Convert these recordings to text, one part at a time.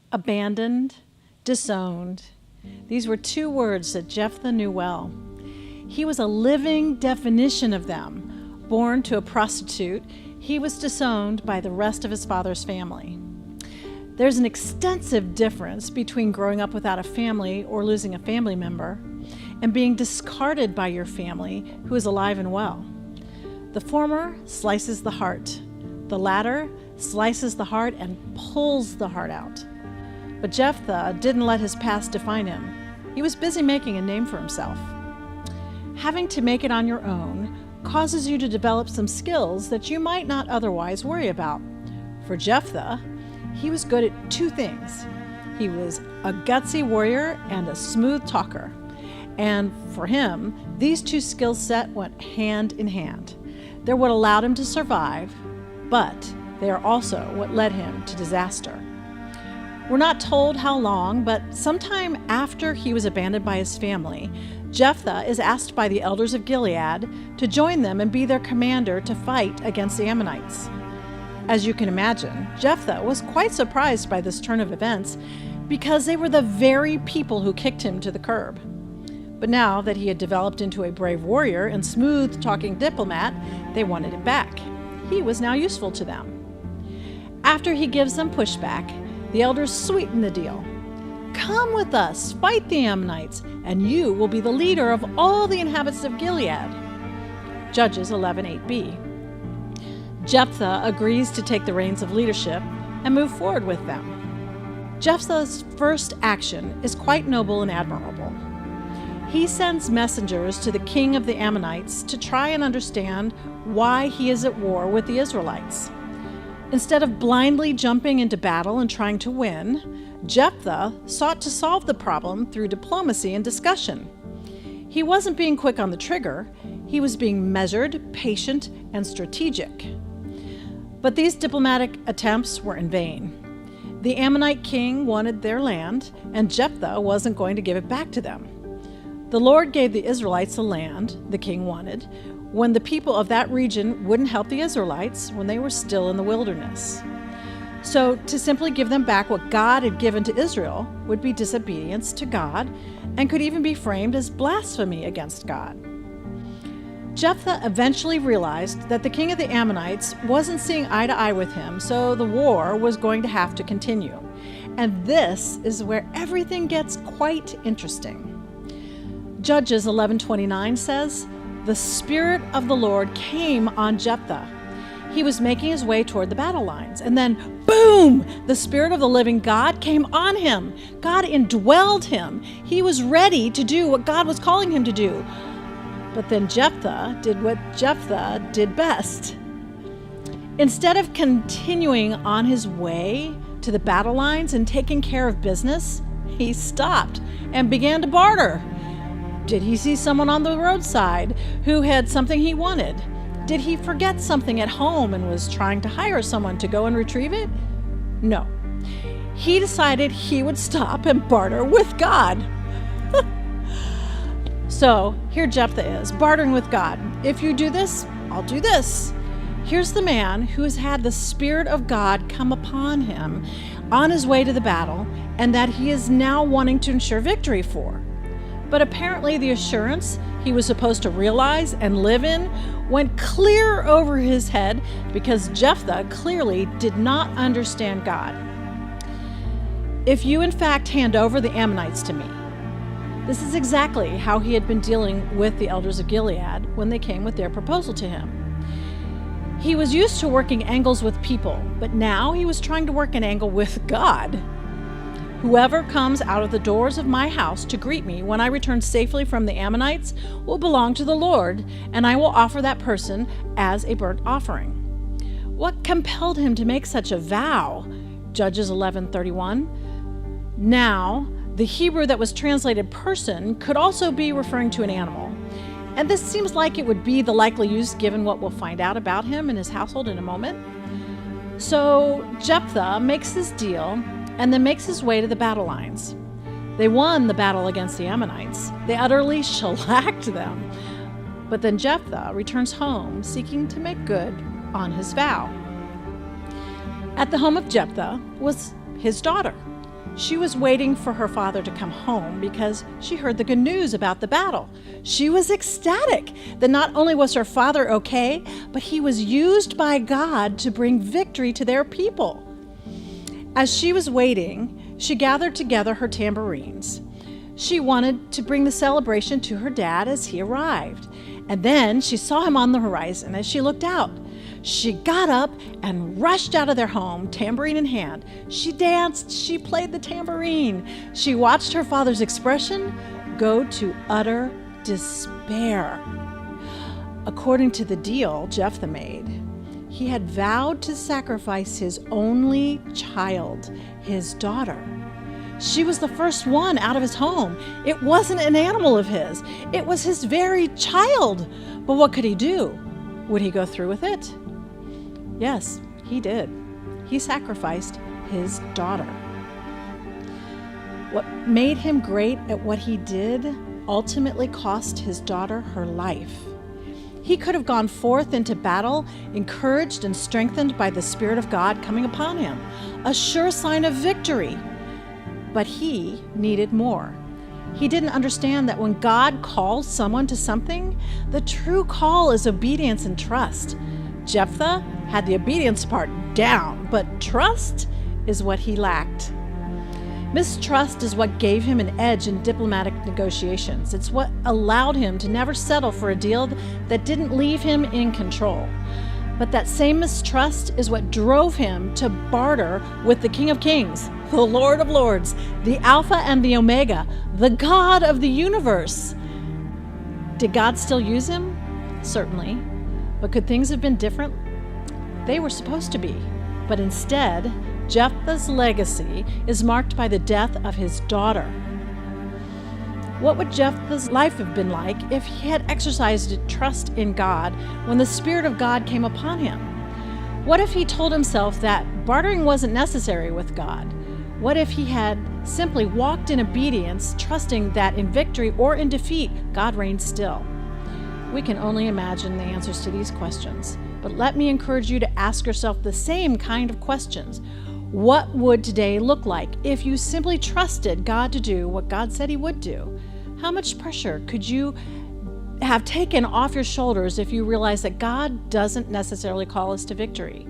Abandoned, disowned. These were two words that Jephthah knew well. He was a living definition of them. Born to a prostitute, he was disowned by the rest of his father's family. There's an extensive difference between growing up without a family or losing a family member and being discarded by your family who is alive and well. The former slices the heart. The latter slices the heart and pulls the heart out. But Jephthah didn't let his past define him. He was busy making a name for himself. Having to make it on your own causes you to develop some skills that you might not otherwise worry about. For Jephthah, he was good at two things. He was a gutsy warrior and a smooth talker. And for him, these two skill sets went hand in hand. They're what allowed him to survive, but they are also what led him to disaster. We're not told how long, but sometime after he was abandoned by his family, Jephthah is asked by the elders of Gilead to join them and be their commander to fight against the Ammonites. As you can imagine, Jephthah was quite surprised by this turn of events because they were the very people who kicked him to the curb. But now that he had developed into a brave warrior and smooth-talking diplomat, they wanted him back. He was now useful to them. After he gives them pushback, the elders sweeten the deal. Come with us, fight the Ammonites, and you will be the leader of all the inhabitants of Gilead. Judges 11:8b. Jephthah agrees to take the reins of leadership and move forward with them. Jephthah's first action is quite noble and admirable. He sends messengers to the king of the Ammonites to try and understand why he is at war with the Israelites. Instead of blindly jumping into battle and trying to win, Jephthah sought to solve the problem through diplomacy and discussion. He wasn't being quick on the trigger, he was being measured, patient, and strategic. But these diplomatic attempts were in vain. The Ammonite king wanted their land, and Jephthah wasn't going to give it back to them. The Lord gave the Israelites the land the king wanted, when the people of that region wouldn't help the Israelites when they were still in the wilderness. So to simply give them back what God had given to Israel would be disobedience to God and could even be framed as blasphemy against God. Jephthah eventually realized that the king of the Ammonites wasn't seeing eye to eye with him, so the war was going to have to continue. And this is where everything gets quite interesting. Judges 11:29 says, "The Spirit of the Lord came on Jephthah. He was making his way toward the battle lines, and then, boom, the Spirit of the living God came on him. God indwelled him. He was ready to do what God was calling him to do. But then Jephthah did what Jephthah did best. Instead of continuing on his way to the battle lines and taking care of business, he stopped and began to barter. Did he see someone on the roadside who had something he wanted? Did he forget something at home and was trying to hire someone to go and retrieve it? No. He decided he would stop and barter with God. So here Jephthah is, bartering with God. If you do this, I'll do this. Here's the man who has had the Spirit of God come upon him on his way to the battle, and that he is now wanting to ensure victory for. But apparently the assurance he was supposed to realize and live in went clear over his head because Jephthah clearly did not understand God. If you in fact hand over the Ammonites to me, this is exactly how he had been dealing with the elders of Gilead when they came with their proposal to him. He was used to working angles with people, but now he was trying to work an angle with God. Whoever comes out of the doors of my house to greet me when I return safely from the Ammonites will belong to the Lord, and I will offer that person as a burnt offering. What compelled him to make such a vow? Judges 11:31. Now, the Hebrew that was translated person could also be referring to an animal. And this seems like it would be the likely use given what we'll find out about him and his household in a moment. So Jephthah makes his deal and then makes his way to the battle lines. They won the battle against the Ammonites. They utterly shellacked them. But then Jephthah returns home seeking to make good on his vow. At the home of Jephthah was his daughter. She was waiting for her father to come home because she heard the good news about the battle. She was ecstatic that not only was her father okay, but he was used by God to bring victory to their people. As she was waiting, she gathered together her tambourines. She wanted to bring the celebration to her dad as he arrived. And then she saw him on the horizon. As she looked out, she got up and rushed out of their home, tambourine in hand. She danced, she played the tambourine. She watched her father's expression go to utter despair. According to the deal Jephthah made, he had vowed to sacrifice his only child, his daughter. She was the first one out of his home. It wasn't an animal of his. It was his very child. But what could he do? Would he go through with it? Yes, he did. He sacrificed his daughter. What made him great at what he did ultimately cost his daughter her life. He could have gone forth into battle, encouraged and strengthened by the Spirit of God coming upon him, a sure sign of victory. But he needed more. He didn't understand that when God calls someone to something, the true call is obedience and trust. Jephthah had the obedience part down, but trust is what he lacked. Mistrust is what gave him an edge in diplomatic negotiations. It's what allowed him to never settle for a deal that didn't leave him in control. But that same mistrust is what drove him to barter with the King of Kings, the Lord of Lords, the Alpha and the Omega, the God of the universe. Did God still use him? Certainly. But could things have been different? They were supposed to be. But instead, Jephthah's legacy is marked by the death of his daughter. What would Jephthah's life have been like if he had exercised trust in God when the Spirit of God came upon him? What if he told himself that bartering wasn't necessary with God? What if he had simply walked in obedience, trusting that in victory or in defeat, God reigned still? We can only imagine the answers to these questions, but let me encourage you to ask yourself the same kind of questions. What would today look like if you simply trusted God to do what God said he would do? How much pressure could you have taken off your shoulders if you realize that God doesn't necessarily call us to victory?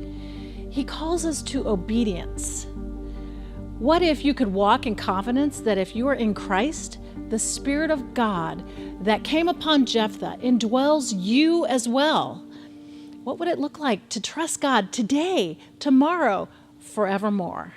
He calls us to obedience. What if you could walk in confidence that if you are in Christ, the Spirit of God that came upon Jephthah indwells you as well? What would it look like to trust God today, tomorrow, forevermore?